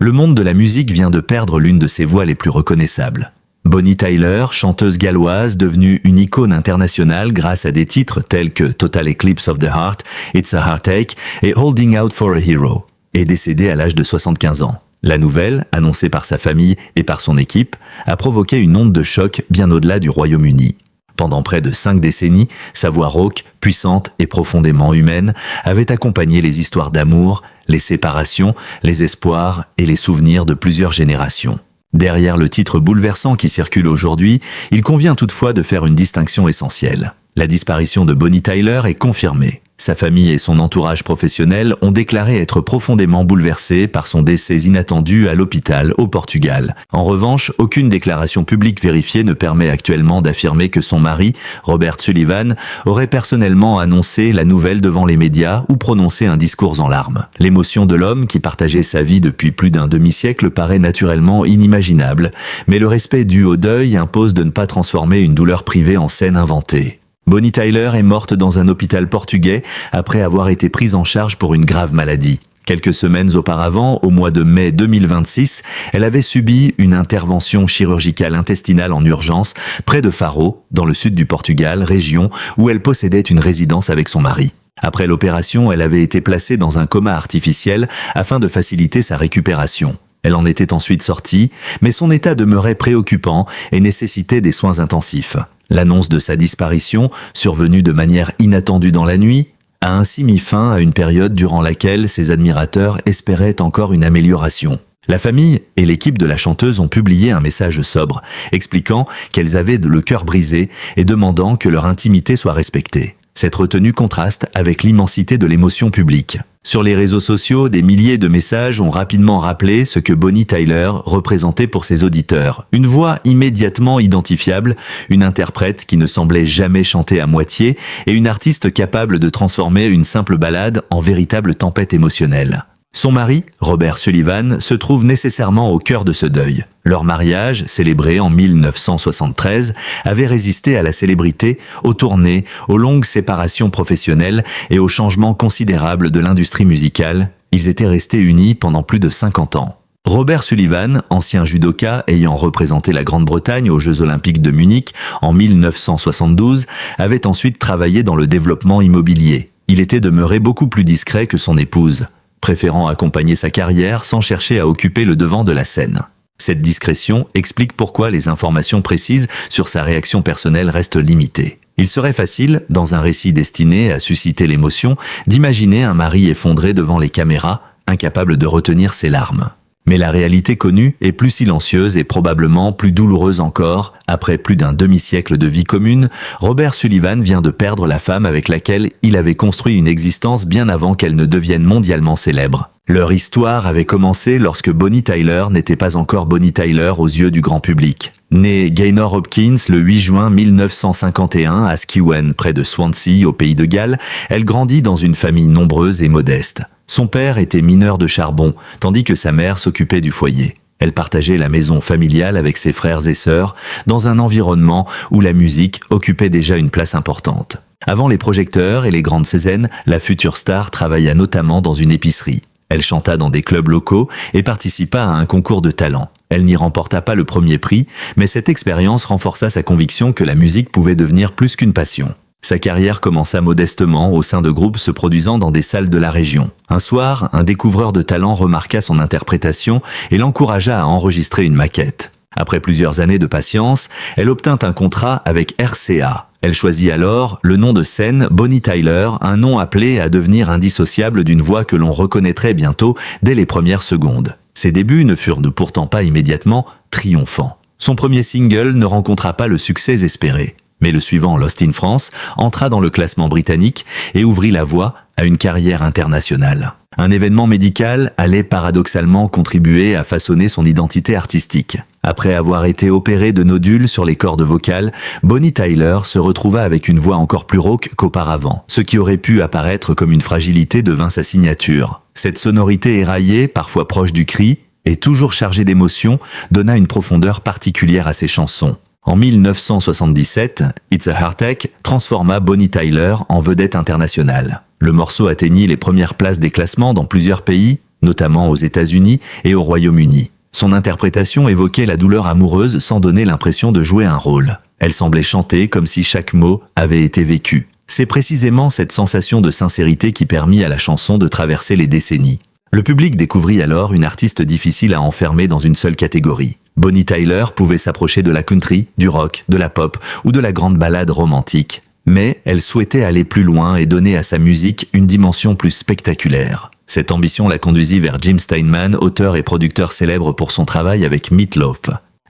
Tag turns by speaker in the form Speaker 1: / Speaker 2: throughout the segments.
Speaker 1: le monde de la musique vient de perdre l'une de ses voix les plus reconnaissables. Bonnie Tyler, chanteuse galloise devenue une icône internationale grâce à des titres tels que Total Eclipse of the Heart, It's a Heartache et Holding Out for a Hero, est décédée à l'âge de 75 ans. La nouvelle, annoncée par sa famille et par son équipe, a provoqué une onde de choc bien au-delà du Royaume-Uni. Pendant près de 5 décennies, sa voix rauque, puissante et profondément humaine avait accompagné les histoires d'amour, les séparations, les espoirs et les souvenirs de plusieurs générations. Derrière le titre bouleversant qui circule aujourd'hui, il convient toutefois de faire une distinction essentielle. La disparition de Bonnie Tyler est confirmée. Sa famille et son entourage professionnel ont déclaré être profondément bouleversés par son décès inattendu à l'hôpital au Portugal. En revanche, aucune déclaration publique vérifiée ne permet actuellement d'affirmer que son mari, Robert Sullivan, aurait personnellement annoncé la nouvelle devant les médias ou prononcé un discours en larmes. L'émotion de l'homme qui partageait sa vie depuis plus d'un demi-siècle paraît naturellement inimaginable, mais le respect dû au deuil impose de ne pas transformer une douleur privée en scène inventée. Bonnie Tyler est morte dans un hôpital portugais après avoir été prise en charge pour une grave maladie. Quelques semaines auparavant, au mois de mai 2026, elle avait subi une intervention chirurgicale intestinale en urgence près de Faro, dans le sud du Portugal, région où elle possédait une résidence avec son mari. Après l'opération, elle avait été placée dans un coma artificiel afin de faciliter sa récupération. Elle en était ensuite sortie, mais son état demeurait préoccupant et nécessitait des soins intensifs. L'annonce de sa disparition, survenue de manière inattendue dans la nuit, a ainsi mis fin à une période durant laquelle ses admirateurs espéraient encore une amélioration. La famille et l'équipe de la chanteuse ont publié un message sobre, expliquant qu'elles avaient le cœur brisé et demandant que leur intimité soit respectée. Cette retenue contraste avec l'immensité de l'émotion publique. Sur les réseaux sociaux, des milliers de messages ont rapidement rappelé ce que Bonnie Tyler représentait pour ses auditeurs. Une voix immédiatement identifiable, une interprète qui ne semblait jamais chanter à moitié et une artiste capable de transformer une simple ballade en véritable tempête émotionnelle. Son mari, Robert Sullivan, se trouve nécessairement au cœur de ce deuil. Leur mariage, célébré en 1973, avait résisté à la célébrité, aux tournées, aux longues séparations professionnelles et aux changements considérables de l'industrie musicale. Ils étaient restés unis pendant plus de 50 ans. Robert Sullivan, ancien judoka ayant représenté la Grande-Bretagne aux Jeux Olympiques de Munich en 1972, avait ensuite travaillé dans le développement immobilier. Il était demeuré beaucoup plus discret que son épouse, préférant accompagner sa carrière sans chercher à occuper le devant de la scène. Cette discrétion explique pourquoi les informations précises sur sa réaction personnelle restent limitées. Il serait facile, dans un récit destiné à susciter l'émotion, d'imaginer un mari effondré devant les caméras, incapable de retenir ses larmes. Mais la réalité connue est plus silencieuse et probablement plus douloureuse encore. Après plus d'un demi-siècle de vie commune, Robert Sullivan vient de perdre la femme avec laquelle il avait construit une existence bien avant qu'elle ne devienne mondialement célèbre. Leur histoire avait commencé lorsque Bonnie Tyler n'était pas encore Bonnie Tyler aux yeux du grand public. Née Gaynor Hopkins le 8 juin 1951 à Skewen, près de Swansea, au pays de Galles, elle grandit dans une famille nombreuse et modeste. Son père était mineur de charbon, tandis que sa mère s'occupait du foyer. Elle partageait la maison familiale avec ses frères et sœurs, dans un environnement où la musique occupait déjà une place importante. Avant les projecteurs et les grandes scènes, la future star travailla notamment dans une épicerie. Elle chanta dans des clubs locaux et participa à un concours de talent. Elle n'y remporta pas le premier prix, mais cette expérience renforça sa conviction que la musique pouvait devenir plus qu'une passion. Sa carrière commença modestement au sein de groupes se produisant dans des salles de la région. Un soir, un découvreur de talent remarqua son interprétation et l'encouragea à enregistrer une maquette. Après plusieurs années de patience, elle obtint un contrat avec RCA. Elle choisit alors le nom de scène Bonnie Tyler, un nom appelé à devenir indissociable d'une voix que l'on reconnaîtrait bientôt dès les premières secondes. Ses débuts ne furent pourtant pas immédiatement triomphants. Son premier single ne rencontra pas le succès espéré. Mais le suivant, Lost in France, entra dans le classement britannique et ouvrit la voie à une carrière internationale. Un événement médical allait paradoxalement contribuer à façonner son identité artistique. Après avoir été opérée de nodules sur les cordes vocales, Bonnie Tyler se retrouva avec une voix encore plus rauque qu'auparavant. Ce qui aurait pu apparaître comme une fragilité devint sa signature. Cette sonorité éraillée, parfois proche du cri, et toujours chargée d'émotion, donna une profondeur particulière à ses chansons. En 1977, It's a Heartache transforma Bonnie Tyler en vedette internationale. Le morceau atteignit les premières places des classements dans plusieurs pays, notamment aux États-Unis et au Royaume-Uni. Son interprétation évoquait la douleur amoureuse sans donner l'impression de jouer un rôle. Elle semblait chanter comme si chaque mot avait été vécu. C'est précisément cette sensation de sincérité qui permit à la chanson de traverser les décennies. Le public découvrit alors une artiste difficile à enfermer dans une seule catégorie. Bonnie Tyler pouvait s'approcher de la country, du rock, de la pop ou de la grande ballade romantique. Mais elle souhaitait aller plus loin et donner à sa musique une dimension plus spectaculaire. Cette ambition la conduisit vers Jim Steinman, auteur et producteur célèbre pour son travail avec Meat Loaf.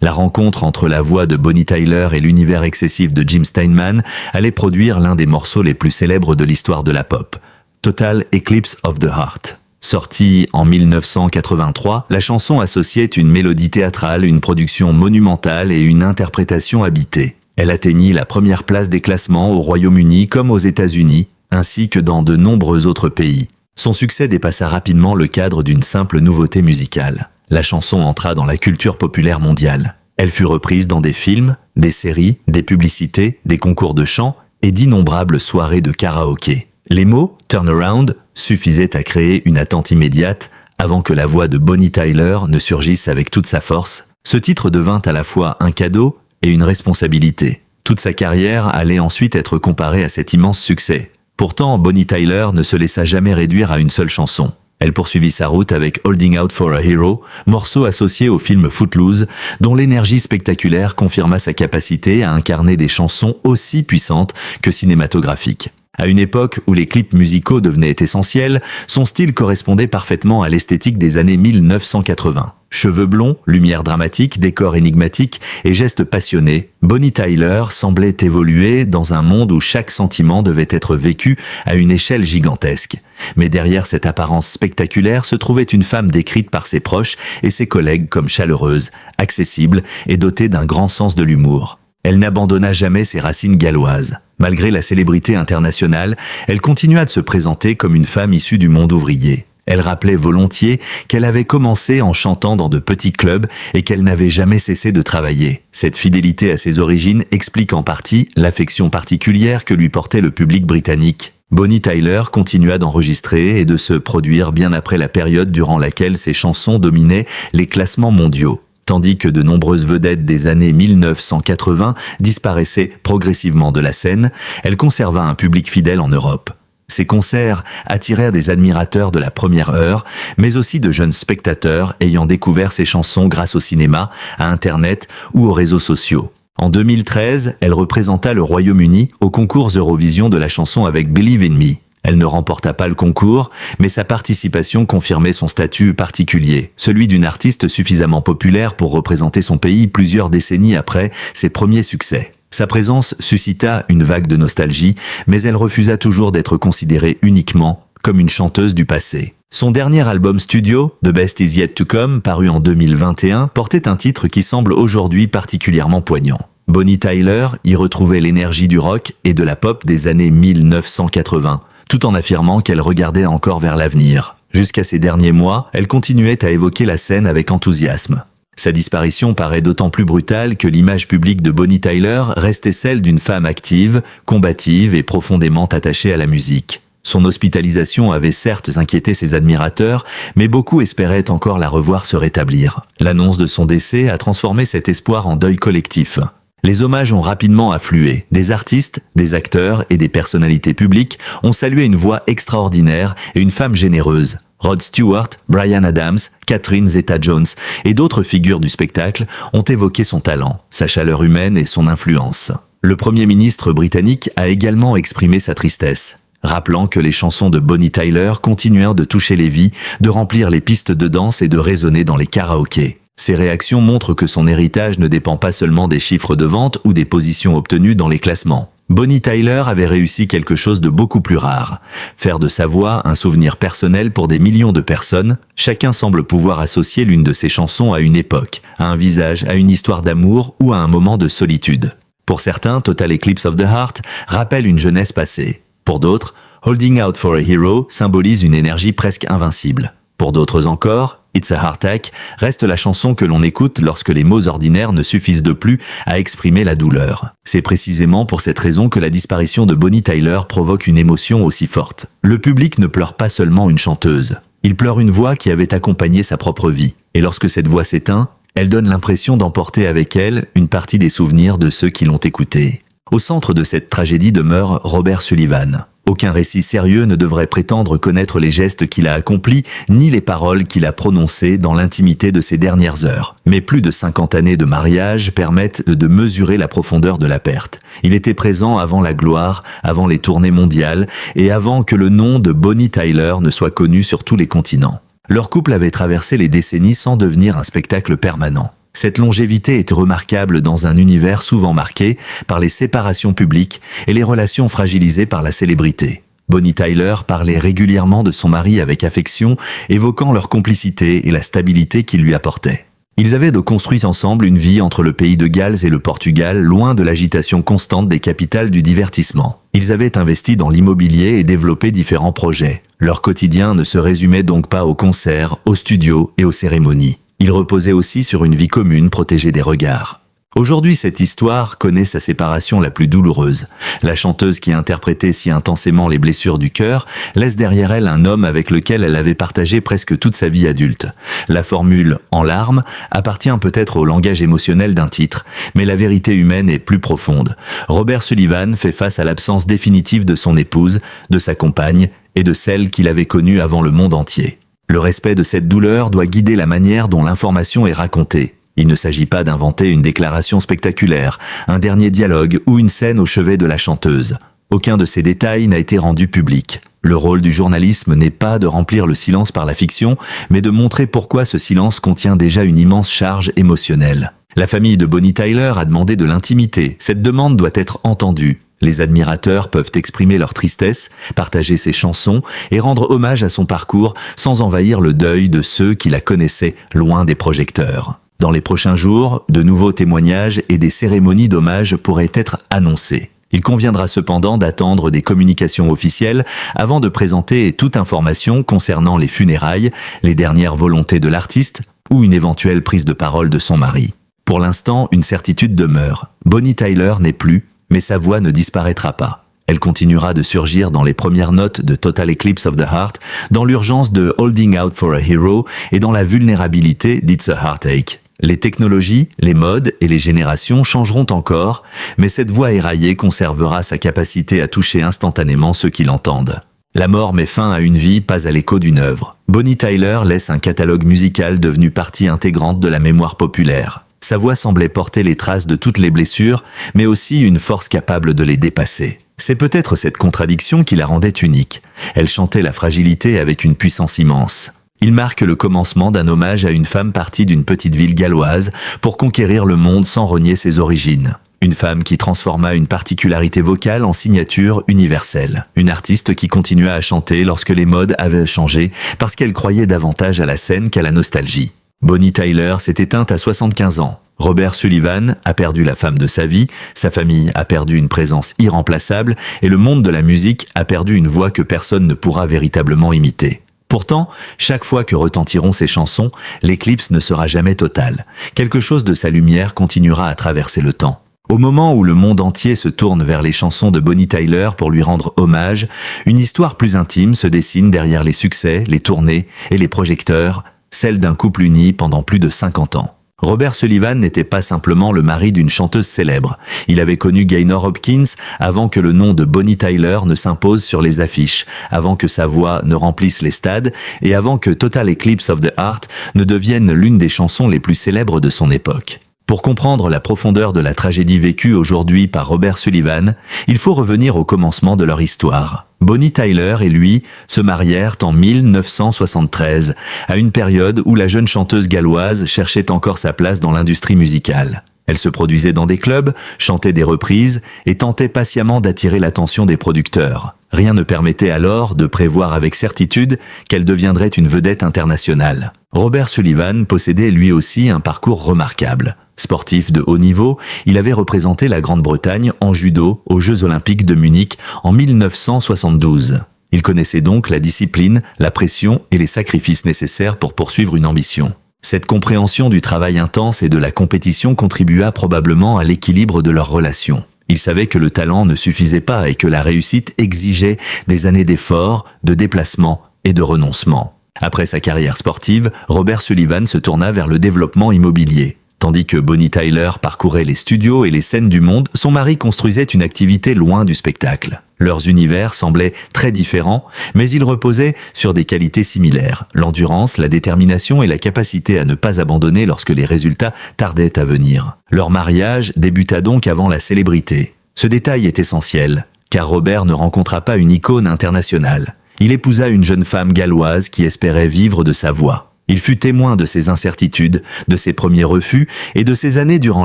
Speaker 1: La rencontre entre la voix de Bonnie Tyler et l'univers excessif de Jim Steinman allait produire l'un des morceaux les plus célèbres de l'histoire de la pop, Total Eclipse of the Heart. Sortie en 1983, la chanson associait une mélodie théâtrale, une production monumentale et une interprétation habitée. Elle atteignit la première place des classements au Royaume-Uni comme aux États-Unis, ainsi que dans de nombreux autres pays. Son succès dépassa rapidement le cadre d'une simple nouveauté musicale. La chanson entra dans la culture populaire mondiale. Elle fut reprise dans des films, des séries, des publicités, des concours de chant et d'innombrables soirées de karaoké. Les mots « turn around » suffisaient à créer une attente immédiate avant que la voix de Bonnie Tyler ne surgisse avec toute sa force. Ce titre devint à la fois un cadeau et une responsabilité. Toute sa carrière allait ensuite être comparée à cet immense succès. Pourtant, Bonnie Tyler ne se laissa jamais réduire à une seule chanson. Elle poursuivit sa route avec Holding Out for a Hero, morceau associé au film Footloose, dont l'énergie spectaculaire confirma sa capacité à incarner des chansons aussi puissantes que cinématographiques. À une époque où les clips musicaux devenaient essentiels, son style correspondait parfaitement à l'esthétique des années 1980. Cheveux blonds, lumière dramatique, décor énigmatique et gestes passionnés, Bonnie Tyler semblait évoluer dans un monde où chaque sentiment devait être vécu à une échelle gigantesque. Mais derrière cette apparence spectaculaire se trouvait une femme décrite par ses proches et ses collègues comme chaleureuse, accessible et dotée d'un grand sens de l'humour. Elle n'abandonna jamais ses racines galloises. Malgré la célébrité internationale, elle continua de se présenter comme une femme issue du monde ouvrier. Elle rappelait volontiers qu'elle avait commencé en chantant dans de petits clubs et qu'elle n'avait jamais cessé de travailler. Cette fidélité à ses origines explique en partie l'affection particulière que lui portait le public britannique. Bonnie Tyler continua d'enregistrer et de se produire bien après la période durant laquelle ses chansons dominaient les classements mondiaux. Tandis que de nombreuses vedettes des années 1980 disparaissaient progressivement de la scène, elle conserva un public fidèle en Europe. Ses concerts attirèrent des admirateurs de la première heure, mais aussi de jeunes spectateurs ayant découvert ses chansons grâce au cinéma, à Internet ou aux réseaux sociaux. En 2013, elle représenta le Royaume-Uni au concours Eurovision de la chanson avec Believe in Me. Elle ne remporta pas le concours, mais sa participation confirmait son statut particulier, celui d'une artiste suffisamment populaire pour représenter son pays plusieurs décennies après ses premiers succès. Sa présence suscita une vague de nostalgie, mais elle refusa toujours d'être considérée uniquement comme une chanteuse du passé. Son dernier album studio, The Best Is Yet to Come, paru en 2021, portait un titre qui semble aujourd'hui particulièrement poignant. Bonnie Tyler y retrouvait l'énergie du rock et de la pop des années 1980, tout en affirmant qu'elle regardait encore vers l'avenir. Jusqu'à ces derniers mois, elle continuait à évoquer la scène avec enthousiasme. Sa disparition paraît d'autant plus brutale que l'image publique de Bonnie Tyler restait celle d'une femme active, combative et profondément attachée à la musique. Son hospitalisation avait certes inquiété ses admirateurs, mais beaucoup espéraient encore la revoir se rétablir. L'annonce de son décès a transformé cet espoir en deuil collectif. Les hommages ont rapidement afflué. Des artistes, des acteurs et des personnalités publiques ont salué une voix extraordinaire et une femme généreuse. Rod Stewart, Bryan Adams, Catherine Zeta-Jones et d'autres figures du spectacle ont évoqué son talent, sa chaleur humaine et son influence. Le Premier ministre britannique a également exprimé sa tristesse, rappelant que les chansons de Bonnie Tyler continuèrent de toucher les vies, de remplir les pistes de danse et de résonner dans les karaokés. Ces réactions montrent que son héritage ne dépend pas seulement des chiffres de vente ou des positions obtenues dans les classements. Bonnie Tyler avait réussi quelque chose de beaucoup plus rare. Faire de sa voix un souvenir personnel pour des millions de personnes, chacun semble pouvoir associer l'une de ses chansons à une époque, à un visage, à une histoire d'amour ou à un moment de solitude. Pour certains, Total Eclipse of the Heart rappelle une jeunesse passée. Pour d'autres, Holding Out for a Hero symbolise une énergie presque invincible. Pour d'autres encore, It's a Heartache reste la chanson que l'on écoute lorsque les mots ordinaires ne suffisent de plus à exprimer la douleur. C'est précisément pour cette raison que la disparition de Bonnie Tyler provoque une émotion aussi forte. Le public ne pleure pas seulement une chanteuse. Il pleure une voix qui avait accompagné sa propre vie. Et lorsque cette voix s'éteint, elle donne l'impression d'emporter avec elle une partie des souvenirs de ceux qui l'ont écoutée. Au centre de cette tragédie demeure Robert Sullivan. Aucun récit sérieux ne devrait prétendre connaître les gestes qu'il a accomplis, ni les paroles qu'il a prononcées dans l'intimité de ses dernières heures. Mais plus de 50 années de mariage permettent de mesurer la profondeur de la perte. Il était présent avant la gloire, avant les tournées mondiales, et avant que le nom de Bonnie Tyler ne soit connu sur tous les continents. Leur couple avait traversé les décennies sans devenir un spectacle permanent. Cette longévité est remarquable dans un univers souvent marqué par les séparations publiques et les relations fragilisées par la célébrité. Bonnie Tyler parlait régulièrement de son mari avec affection, évoquant leur complicité et la stabilité qu'il lui apportait. Ils avaient construit ensemble une vie entre le pays de Galles et le Portugal, loin de l'agitation constante des capitales du divertissement. Ils avaient investi dans l'immobilier et développé différents projets. Leur quotidien ne se résumait donc pas aux concerts, aux studios et aux cérémonies. Il reposait aussi sur une vie commune protégée des regards. Aujourd'hui, cette histoire connaît sa séparation la plus douloureuse. La chanteuse qui interprétait si intensément les blessures du cœur laisse derrière elle un homme avec lequel elle avait partagé presque toute sa vie adulte. La formule « en larmes » appartient peut-être au langage émotionnel d'un titre, mais la vérité humaine est plus profonde. Robert Sullivan fait face à l'absence définitive de son épouse, de sa compagne et de celle qu'il avait connue avant le monde entier. Le respect de cette douleur doit guider la manière dont l'information est racontée. Il ne s'agit pas d'inventer une déclaration spectaculaire, un dernier dialogue ou une scène au chevet de la chanteuse. Aucun de ces détails n'a été rendu public. Le rôle du journalisme n'est pas de remplir le silence par la fiction, mais de montrer pourquoi ce silence contient déjà une immense charge émotionnelle. La famille de Bonnie Tyler a demandé de l'intimité. Cette demande doit être entendue. Les admirateurs peuvent exprimer leur tristesse, partager ses chansons et rendre hommage à son parcours sans envahir le deuil de ceux qui la connaissaient loin des projecteurs. Dans les prochains jours, de nouveaux témoignages et des cérémonies d'hommage pourraient être annoncés. Il conviendra cependant d'attendre des communications officielles avant de présenter toute information concernant les funérailles, les dernières volontés de l'artiste ou une éventuelle prise de parole de son mari. Pour l'instant, une certitude demeure. Bonnie Tyler n'est plus, mais sa voix ne disparaîtra pas. Elle continuera de surgir dans les premières notes de Total Eclipse of the Heart, dans l'urgence de Holding Out for a Hero et dans la vulnérabilité d'It's a Heartache. Les technologies, les modes et les générations changeront encore, mais cette voix éraillée conservera sa capacité à toucher instantanément ceux qui l'entendent. La mort met fin à une vie, pas à l'écho d'une œuvre. Bonnie Tyler laisse un catalogue musical devenu partie intégrante de la mémoire populaire. Sa voix semblait porter les traces de toutes les blessures, mais aussi une force capable de les dépasser. C'est peut-être cette contradiction qui la rendait unique. Elle chantait la fragilité avec une puissance immense. Il marque le commencement d'un hommage à une femme partie d'une petite ville galloise pour conquérir le monde sans renier ses origines. Une femme qui transforma une particularité vocale en signature universelle. Une artiste qui continua à chanter lorsque les modes avaient changé parce qu'elle croyait davantage à la scène qu'à la nostalgie. Bonnie Tyler s'est éteinte à 75 ans. Robert Sullivan a perdu la femme de sa vie, sa famille a perdu une présence irremplaçable et le monde de la musique a perdu une voix que personne ne pourra véritablement imiter. Pourtant, chaque fois que retentiront ses chansons, l'éclipse ne sera jamais totale. Quelque chose de sa lumière continuera à traverser le temps. Au moment où le monde entier se tourne vers les chansons de Bonnie Tyler pour lui rendre hommage, une histoire plus intime se dessine derrière les succès, les tournées et les projecteurs, celle d'un couple uni pendant plus de 50 ans. Robert Sullivan n'était pas simplement le mari d'une chanteuse célèbre. Il avait connu Gaynor Hopkins avant que le nom de Bonnie Tyler ne s'impose sur les affiches, avant que sa voix ne remplisse les stades et avant que Total Eclipse of the Heart ne devienne l'une des chansons les plus célèbres de son époque. Pour comprendre la profondeur de la tragédie vécue aujourd'hui par Robert Sullivan, il faut revenir au commencement de leur histoire. Bonnie Tyler et lui se marièrent en 1973, à une période où la jeune chanteuse galloise cherchait encore sa place dans l'industrie musicale. Elle se produisait dans des clubs, chantait des reprises et tentait patiemment d'attirer l'attention des producteurs. Rien ne permettait alors de prévoir avec certitude qu'elle deviendrait une vedette internationale. Robert Sullivan possédait lui aussi un parcours remarquable. Sportif de haut niveau, il avait représenté la Grande-Bretagne en judo aux Jeux Olympiques de Munich en 1972. Il connaissait donc la discipline, la pression et les sacrifices nécessaires pour poursuivre une ambition. Cette compréhension du travail intense et de la compétition contribua probablement à l'équilibre de leur relation. Il savait que le talent ne suffisait pas et que la réussite exigeait des années d'efforts, de déplacements et de renoncements. Après sa carrière sportive, Robert Sullivan se tourna vers le développement immobilier. Tandis que Bonnie Tyler parcourait les studios et les scènes du monde, son mari construisait une activité loin du spectacle. Leurs univers semblaient très différents, mais ils reposaient sur des qualités similaires, l'endurance, la détermination et la capacité à ne pas abandonner lorsque les résultats tardaient à venir. Leur mariage débuta donc avant la célébrité. Ce détail est essentiel, car Robert ne rencontra pas une icône internationale. Il épousa une jeune femme galloise qui espérait vivre de sa voix. Il fut témoin de ses incertitudes, de ses premiers refus et de ces années durant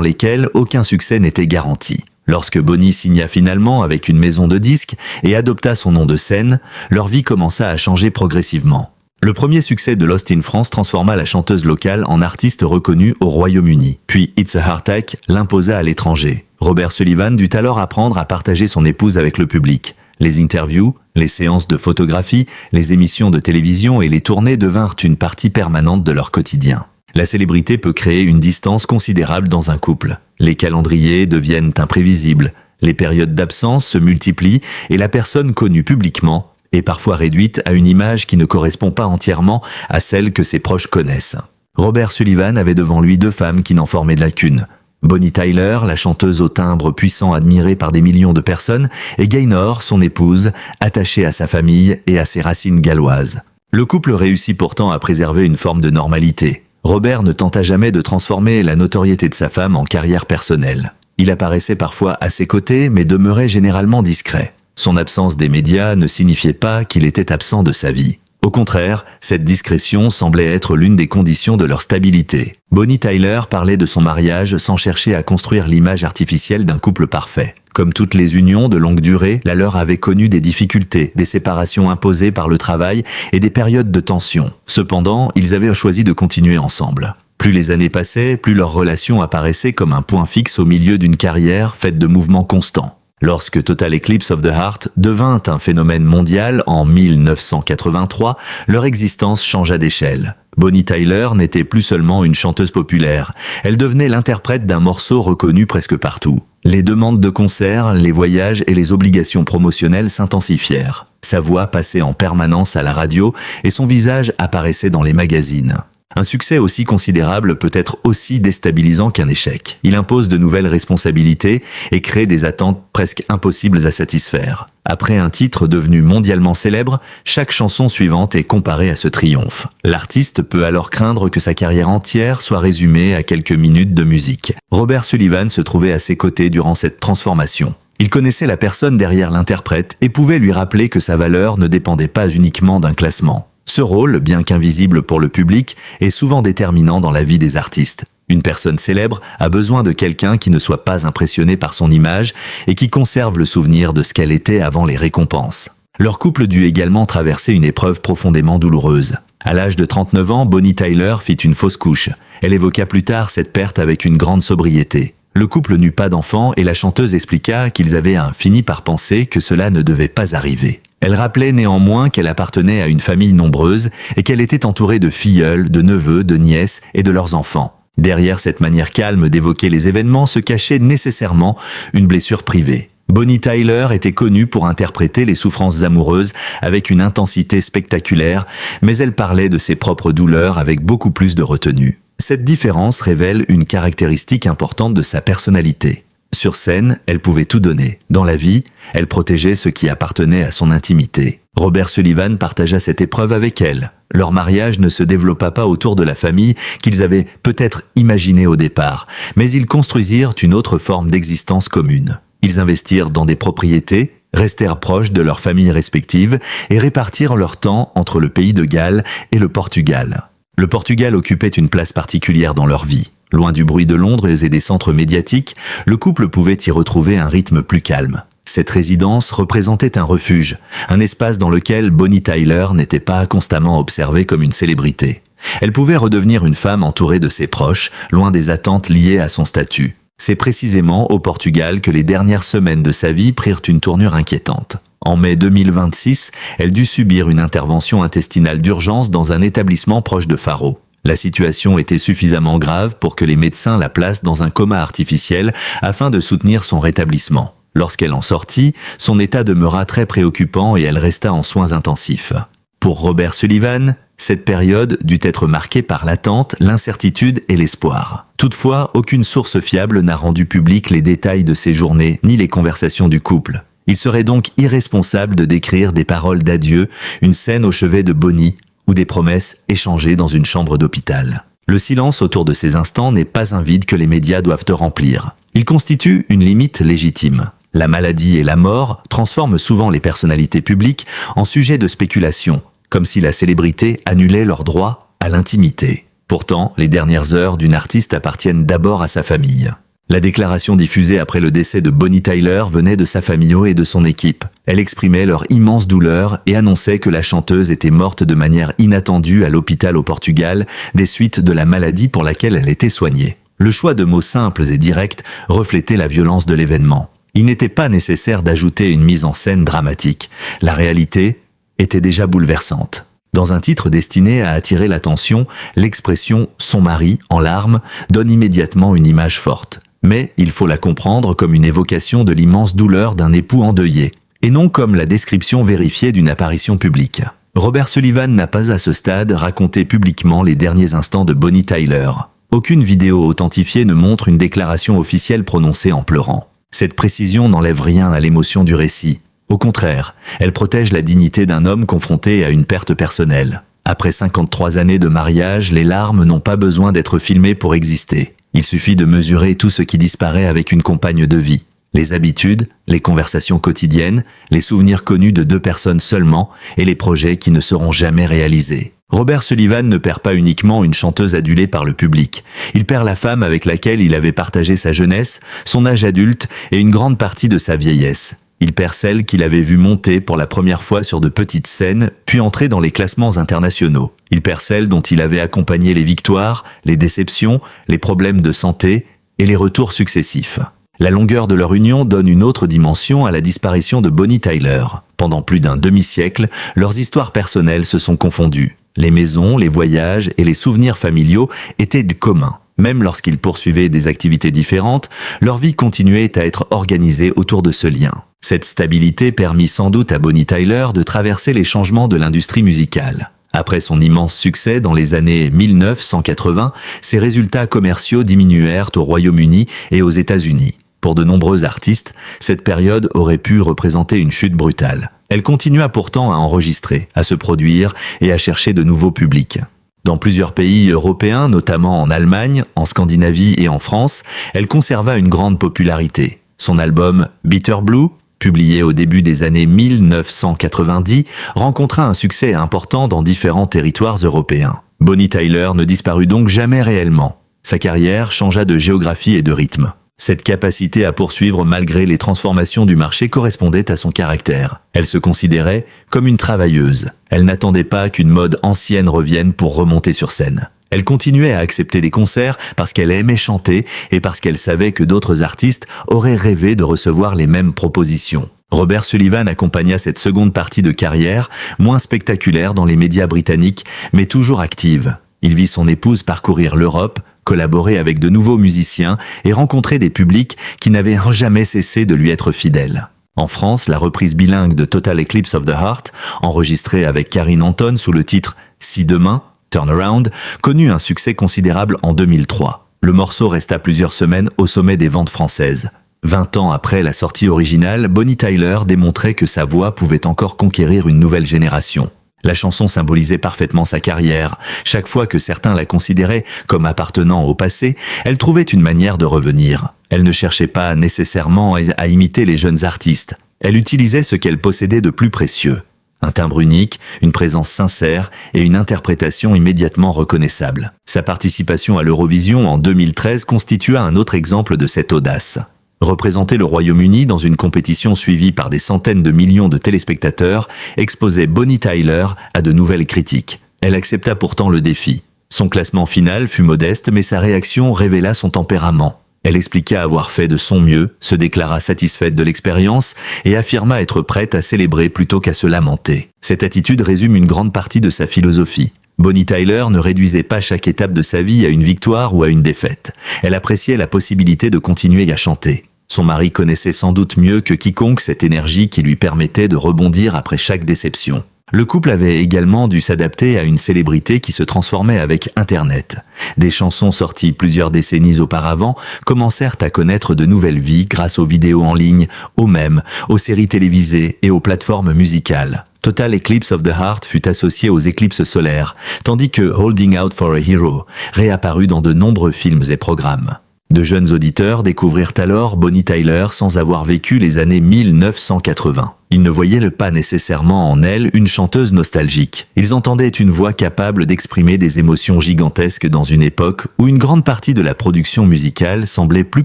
Speaker 1: lesquelles aucun succès n'était garanti. Lorsque Bonnie signa finalement avec une maison de disques et adopta son nom de scène, leur vie commença à changer progressivement. Le premier succès de Lost in France transforma la chanteuse locale en artiste reconnue au Royaume-Uni. Puis It's a Heartache l'imposa à l'étranger. Robert Sullivan dut alors apprendre à partager son épouse avec le public. Les interviews, les séances de photographie, les émissions de télévision et les tournées devinrent une partie permanente de leur quotidien. La célébrité peut créer une distance considérable dans un couple. Les calendriers deviennent imprévisibles, les périodes d'absence se multiplient et la personne connue publiquement est parfois réduite à une image qui ne correspond pas entièrement à celle que ses proches connaissent. Robert Sullivan avait devant lui deux femmes qui n'en formaient de qu'une. Bonnie Tyler, la chanteuse au timbre puissant admirée par des millions de personnes, et Gaynor, son épouse, attachée à sa famille et à ses racines galloises. Le couple réussit pourtant à préserver une forme de normalité. Robert ne tenta jamais de transformer la notoriété de sa femme en carrière personnelle. Il apparaissait parfois à ses côtés, mais demeurait généralement discret. Son absence des médias ne signifiait pas qu'il était absent de sa vie. Au contraire, cette discrétion semblait être l'une des conditions de leur stabilité. Bonnie Tyler parlait de son mariage sans chercher à construire l'image artificielle d'un couple parfait. Comme toutes les unions de longue durée, la leur avait connu des difficultés, des séparations imposées par le travail et des périodes de tension. Cependant, ils avaient choisi de continuer ensemble. Plus les années passaient, plus leur relation apparaissait comme un point fixe au milieu d'une carrière faite de mouvements constants. Lorsque Total Eclipse of the Heart devint un phénomène mondial en 1983, leur existence changea d'échelle. Bonnie Tyler n'était plus seulement une chanteuse populaire, elle devenait l'interprète d'un morceau reconnu presque partout. Les demandes de concerts, les voyages et les obligations promotionnelles s'intensifièrent. Sa voix passait en permanence à la radio et son visage apparaissait dans les magazines. Un succès aussi considérable peut être aussi déstabilisant qu'un échec. Il impose de nouvelles responsabilités et crée des attentes presque impossibles à satisfaire. Après un titre devenu mondialement célèbre, chaque chanson suivante est comparée à ce triomphe. L'artiste peut alors craindre que sa carrière entière soit résumée à quelques minutes de musique. Robert Sullivan se trouvait à ses côtés durant cette transformation. Il connaissait la personne derrière l'interprète et pouvait lui rappeler que sa valeur ne dépendait pas uniquement d'un classement. Ce rôle, bien qu'invisible pour le public, est souvent déterminant dans la vie des artistes. Une personne célèbre a besoin de quelqu'un qui ne soit pas impressionné par son image et qui conserve le souvenir de ce qu'elle était avant les récompenses. Leur couple dut également traverser une épreuve profondément douloureuse. À l'âge de 39 ans, Bonnie Tyler fit une fausse couche. Elle évoqua plus tard cette perte avec une grande sobriété. Le couple n'eut pas d'enfants et la chanteuse expliqua qu'ils avaient fini par penser que cela ne devait pas arriver. Elle rappelait néanmoins qu'elle appartenait à une famille nombreuse et qu'elle était entourée de filleuls, de neveux, de nièces et de leurs enfants. Derrière cette manière calme d'évoquer les événements se cachait nécessairement une blessure privée. Bonnie Tyler était connue pour interpréter les souffrances amoureuses avec une intensité spectaculaire, mais elle parlait de ses propres douleurs avec beaucoup plus de retenue. Cette différence révèle une caractéristique importante de sa personnalité. Sur scène, elle pouvait tout donner. Dans la vie, elle protégeait ce qui appartenait à son intimité. Robert Sullivan partagea cette épreuve avec elle. Leur mariage ne se développa pas autour de la famille qu'ils avaient peut-être imaginée au départ, mais ils construisirent une autre forme d'existence commune. Ils investirent dans des propriétés, restèrent proches de leurs familles respectives et répartirent leur temps entre le pays de Galles et le Portugal. Le Portugal occupait une place particulière dans leur vie. Loin du bruit de Londres et des centres médiatiques, le couple pouvait y retrouver un rythme plus calme. Cette résidence représentait un refuge, un espace dans lequel Bonnie Tyler n'était pas constamment observée comme une célébrité. Elle pouvait redevenir une femme entourée de ses proches, loin des attentes liées à son statut. C'est précisément au Portugal que les dernières semaines de sa vie prirent une tournure inquiétante. En mai 2026, elle dut subir une intervention intestinale d'urgence dans un établissement proche de Faro. La situation était suffisamment grave pour que les médecins la placent dans un coma artificiel afin de soutenir son rétablissement. Lorsqu'elle en sortit, son état demeura très préoccupant et elle resta en soins intensifs. Pour Robert Sullivan, Cette période dut être marquée par l'attente, l'incertitude et l'espoir. Toutefois, aucune source fiable n'a rendu public les détails de ces journées, ni les conversations du couple. Il serait donc irresponsable de décrire des paroles d'adieu, une scène au chevet de Bonnie, ou des promesses échangées dans une chambre d'hôpital. Le silence autour de ces instants n'est pas un vide que les médias doivent remplir. Il constitue une limite légitime. La maladie et la mort transforment souvent les personnalités publiques en sujets de spéculation, comme si la célébrité annulait leur droit à l'intimité. Pourtant, les dernières heures d'une artiste appartiennent d'abord à sa famille. La déclaration diffusée après le décès de Bonnie Tyler venait de sa famille et de son équipe. Elle exprimait leur immense douleur et annonçait que la chanteuse était morte de manière inattendue à l'hôpital au Portugal des suites de la maladie pour laquelle elle était soignée. Le choix de mots simples et directs reflétait la violence de l'événement. Il n'était pas nécessaire d'ajouter une mise en scène dramatique. La réalité était déjà bouleversante. Dans un titre destiné à attirer l'attention, l'expression « son mari » en larmes donne immédiatement une image forte. Mais il faut la comprendre comme une évocation de l'immense douleur d'un époux endeuillé, et non comme la description vérifiée d'une apparition publique. Robert Sullivan n'a pas à ce stade raconté publiquement les derniers instants de Bonnie Tyler. Aucune vidéo authentifiée ne montre une déclaration officielle prononcée en pleurant. Cette précision n'enlève rien à l'émotion du récit. Au contraire, elle protège la dignité d'un homme confronté à une perte personnelle. Après 53 années de mariage, les larmes n'ont pas besoin d'être filmées pour exister. Il suffit de mesurer tout ce qui disparaît avec une compagne de vie. Les habitudes, les conversations quotidiennes, les souvenirs connus de 2 personnes seulement et les projets qui ne seront jamais réalisés. Robert Sullivan ne perd pas uniquement une chanteuse adulée par le public. Il perd la femme avec laquelle il avait partagé sa jeunesse, son âge adulte et une grande partie de sa vieillesse. Il perd celle qu'il avait vue monter pour la première fois sur de petites scènes, puis entrer dans les classements internationaux. Il perd celle dont il avait accompagné les victoires, les déceptions, les problèmes de santé et les retours successifs. La longueur de leur union donne une autre dimension à la disparition de Bonnie Tyler. Pendant plus d'un demi-siècle, leurs histoires personnelles se sont confondues. Les maisons, les voyages et les souvenirs familiaux étaient communs. Même lorsqu'ils poursuivaient des activités différentes, leur vie continuait à être organisée autour de ce lien. Cette stabilité permit sans doute à Bonnie Tyler de traverser les changements de l'industrie musicale. Après son immense succès dans les années 1980, ses résultats commerciaux diminuèrent au Royaume-Uni et aux États-Unis. Pour de nombreux artistes, cette période aurait pu représenter une chute brutale. Elle continua pourtant à enregistrer, à se produire et à chercher de nouveaux publics. Dans plusieurs pays européens, notamment en Allemagne, en Scandinavie et en France, elle conserva une grande popularité. Son album Bitter Blue, publié au début des années 1990, rencontra un succès important dans différents territoires européens. Bonnie Tyler ne disparut donc jamais réellement. Sa carrière changea de géographie et de rythme. Cette capacité à poursuivre malgré les transformations du marché correspondait à son caractère. Elle se considérait comme une travailleuse. Elle n'attendait pas qu'une mode ancienne revienne pour remonter sur scène. Elle continuait à accepter des concerts parce qu'elle aimait chanter et parce qu'elle savait que d'autres artistes auraient rêvé de recevoir les mêmes propositions. Robert Sullivan accompagna cette seconde partie de carrière, moins spectaculaire dans les médias britanniques, mais toujours active. Il vit son épouse parcourir l'Europe, collaborer avec de nouveaux musiciens et rencontrer des publics qui n'avaient jamais cessé de lui être fidèles. En France, la reprise bilingue de Total Eclipse of the Heart, enregistrée avec Karine Anton sous le titre « Si demain », Turnaround, connut un succès considérable en 2003. Le morceau resta plusieurs semaines au sommet des ventes françaises. 20 ans après la sortie originale, Bonnie Tyler démontrait que sa voix pouvait encore conquérir une nouvelle génération. La chanson symbolisait parfaitement sa carrière. Chaque fois que certains la considéraient comme appartenant au passé, elle trouvait une manière de revenir. Elle ne cherchait pas nécessairement à imiter les jeunes artistes. Elle utilisait ce qu'elle possédait de plus précieux. Un timbre unique, une présence sincère et une interprétation immédiatement reconnaissable. Sa participation à l'Eurovision en 2013 constitua un autre exemple de cette audace. Représenter le Royaume-Uni dans une compétition suivie par des centaines de millions de téléspectateurs exposait Bonnie Tyler à de nouvelles critiques. Elle accepta pourtant le défi. Son classement final fut modeste, mais sa réaction révéla son tempérament. Elle expliqua avoir fait de son mieux, se déclara satisfaite de l'expérience et affirma être prête à célébrer plutôt qu'à se lamenter. Cette attitude résume une grande partie de sa philosophie. Bonnie Tyler ne réduisait pas chaque étape de sa vie à une victoire ou à une défaite. Elle appréciait la possibilité de continuer à chanter. Son mari connaissait sans doute mieux que quiconque cette énergie qui lui permettait de rebondir après chaque déception. Le couple avait également dû s'adapter à une célébrité qui se transformait avec Internet. Des chansons sorties plusieurs décennies auparavant commencèrent à connaître de nouvelles vies grâce aux vidéos en ligne, aux mèmes, aux séries télévisées et aux plateformes musicales. Total Eclipse of the Heart fut associé aux éclipses solaires, tandis que Holding Out for a Hero réapparut dans de nombreux films et programmes. De jeunes auditeurs découvrirent alors Bonnie Tyler sans avoir vécu les années 1980. Ils ne voyaient pas nécessairement en elle une chanteuse nostalgique. Ils entendaient une voix capable d'exprimer des émotions gigantesques dans une époque où une grande partie de la production musicale semblait plus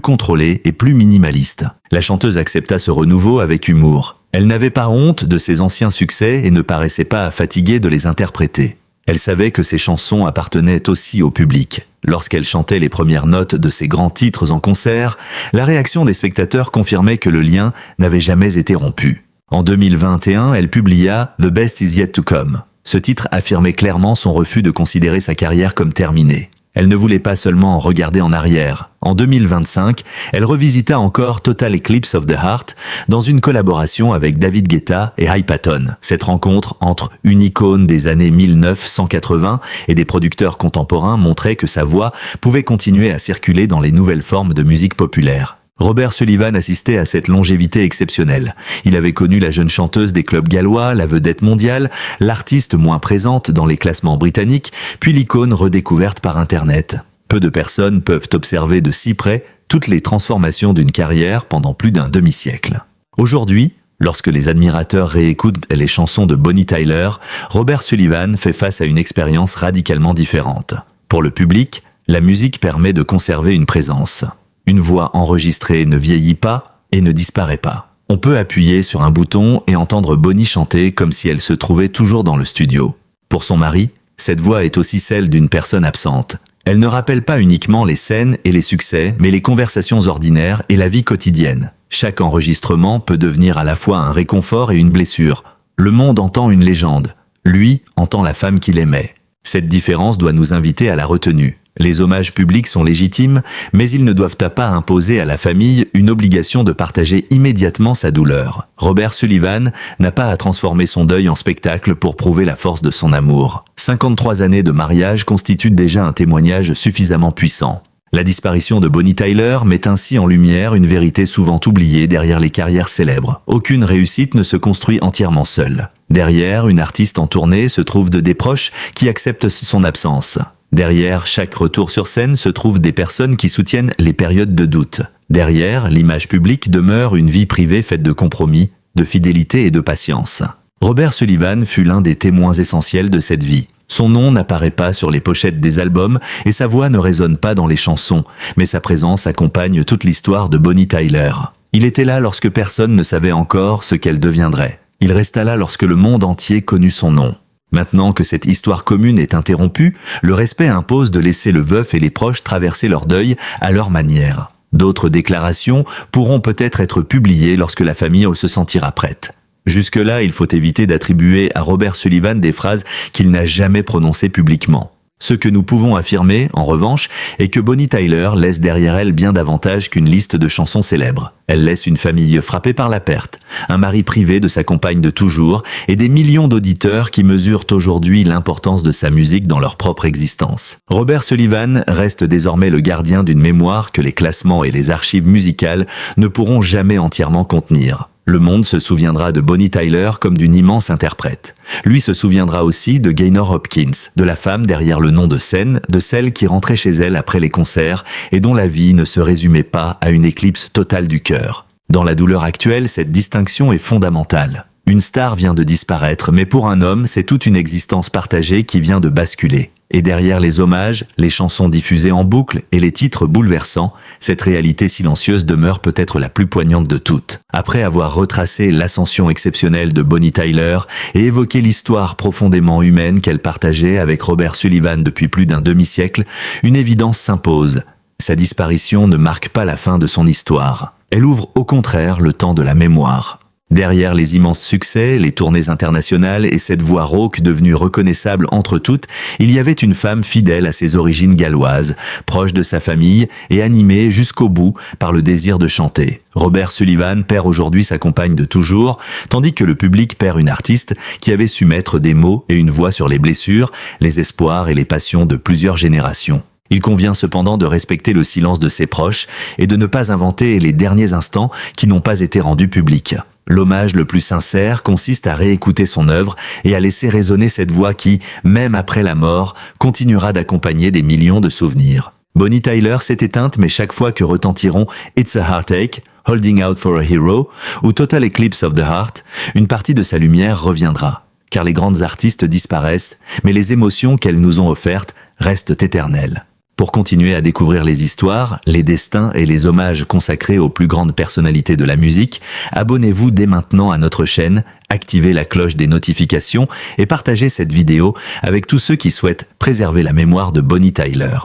Speaker 1: contrôlée et plus minimaliste. La chanteuse accepta ce renouveau avec humour. Elle n'avait pas honte de ses anciens succès et ne paraissait pas fatiguée de les interpréter. Elle savait que ses chansons appartenaient aussi au public. Lorsqu'elle chantait les premières notes de ses grands titres en concert, la réaction des spectateurs confirmait que le lien n'avait jamais été rompu. En 2021, elle publia « The Best Is Yet to Come ». Ce titre affirmait clairement son refus de considérer sa carrière comme terminée. Elle ne voulait pas seulement regarder en arrière. En 2025, elle revisita encore Total Eclipse of the Heart dans une collaboration avec David Guetta et Hypaton. Cette rencontre entre une icône des années 1980 et des producteurs contemporains montrait que sa voix pouvait continuer à circuler dans les nouvelles formes de musique populaire. Robert Sullivan assistait à cette longévité exceptionnelle. Il avait connu la jeune chanteuse des clubs gallois, la vedette mondiale, l'artiste moins présente dans les classements britanniques, puis l'icône redécouverte par Internet. Peu de personnes peuvent observer de si près toutes les transformations d'une carrière pendant plus d'un demi-siècle. Aujourd'hui, lorsque les admirateurs réécoutent les chansons de Bonnie Tyler, Robert Sullivan fait face à une expérience radicalement différente. Pour le public, la musique permet de conserver une présence. Une voix enregistrée ne vieillit pas et ne disparaît pas. On peut appuyer sur un bouton et entendre Bonnie chanter comme si elle se trouvait toujours dans le studio. Pour son mari, cette voix est aussi celle d'une personne absente. Elle ne rappelle pas uniquement les scènes et les succès, mais les conversations ordinaires et la vie quotidienne. Chaque enregistrement peut devenir à la fois un réconfort et une blessure. Le monde entend une légende. Lui entend la femme qu'il aimait. Cette différence doit nous inviter à la retenue. Les hommages publics sont légitimes, mais ils ne doivent pas imposer à la famille une obligation de partager immédiatement sa douleur. Robert Sullivan n'a pas à transformer son deuil en spectacle pour prouver la force de son amour. 53 années de mariage constituent déjà un témoignage suffisamment puissant. La disparition de Bonnie Tyler met ainsi en lumière une vérité souvent oubliée derrière les carrières célèbres. Aucune réussite ne se construit entièrement seule. Derrière une artiste en tournée se trouvent des proches qui acceptent son absence. Derrière chaque retour sur scène se trouvent des personnes qui soutiennent les périodes de doute. Derrière l'image publique demeure une vie privée faite de compromis, de fidélité et de patience. Robert Sullivan fut l'un des témoins essentiels de cette vie. Son nom n'apparaît pas sur les pochettes des albums et sa voix ne résonne pas dans les chansons, mais sa présence accompagne toute l'histoire de Bonnie Tyler. Il était là lorsque personne ne savait encore ce qu'elle deviendrait. Il resta là lorsque le monde entier connut son nom. Maintenant que cette histoire commune est interrompue, le respect impose de laisser le veuf et les proches traverser leur deuil à leur manière. D'autres déclarations pourront peut-être être publiées lorsque la famille se sentira prête. Jusque-là, il faut éviter d'attribuer à Robert Sullivan des phrases qu'il n'a jamais prononcées publiquement. Ce que nous pouvons affirmer, en revanche, est que Bonnie Tyler laisse derrière elle bien davantage qu'une liste de chansons célèbres. Elle laisse une famille frappée par la perte, un mari privé de sa compagne de toujours et des millions d'auditeurs qui mesurent aujourd'hui l'importance de sa musique dans leur propre existence. Robert Sullivan reste désormais le gardien d'une mémoire que les classements et les archives musicales ne pourront jamais entièrement contenir. Le monde se souviendra de Bonnie Tyler comme d'une immense interprète. Lui se souviendra aussi de Gaynor Hopkins, de la femme derrière le nom de scène, de celle qui rentrait chez elle après les concerts et dont la vie ne se résumait pas à une éclipse totale du cœur. Dans la douleur actuelle, cette distinction est fondamentale. Une star vient de disparaître, mais pour un homme, c'est toute une existence partagée qui vient de basculer. Et derrière les hommages, les chansons diffusées en boucle et les titres bouleversants, cette réalité silencieuse demeure peut-être la plus poignante de toutes. Après avoir retracé l'ascension exceptionnelle de Bonnie Tyler et évoqué l'histoire profondément humaine qu'elle partageait avec Robert Sullivan depuis plus d'un demi-siècle, une évidence s'impose. Sa disparition ne marque pas la fin de son histoire. Elle ouvre au contraire le temps de la mémoire. Derrière les immenses succès, les tournées internationales et cette voix rauque devenue reconnaissable entre toutes, il y avait une femme fidèle à ses origines galloises, proche de sa famille et animée jusqu'au bout par le désir de chanter. Robert Sullivan perd aujourd'hui sa compagne de toujours, tandis que le public perd une artiste qui avait su mettre des mots et une voix sur les blessures, les espoirs et les passions de plusieurs générations. Il convient cependant de respecter le silence de ses proches et de ne pas inventer les derniers instants qui n'ont pas été rendus publics. L'hommage le plus sincère consiste à réécouter son œuvre et à laisser résonner cette voix qui, même après la mort, continuera d'accompagner des millions de souvenirs. Bonnie Tyler s'est éteinte, mais chaque fois que retentiront It's a Heartache, Holding Out for a Hero ou Total Eclipse of the Heart, une partie de sa lumière reviendra. Car les grandes artistes disparaissent, mais les émotions qu'elles nous ont offertes restent éternelles. Pour continuer à découvrir les histoires, les destins et les hommages consacrés aux plus grandes personnalités de la musique, abonnez-vous dès maintenant à notre chaîne, activez la cloche des notifications et partagez cette vidéo avec tous ceux qui souhaitent préserver la mémoire de Bonnie Tyler.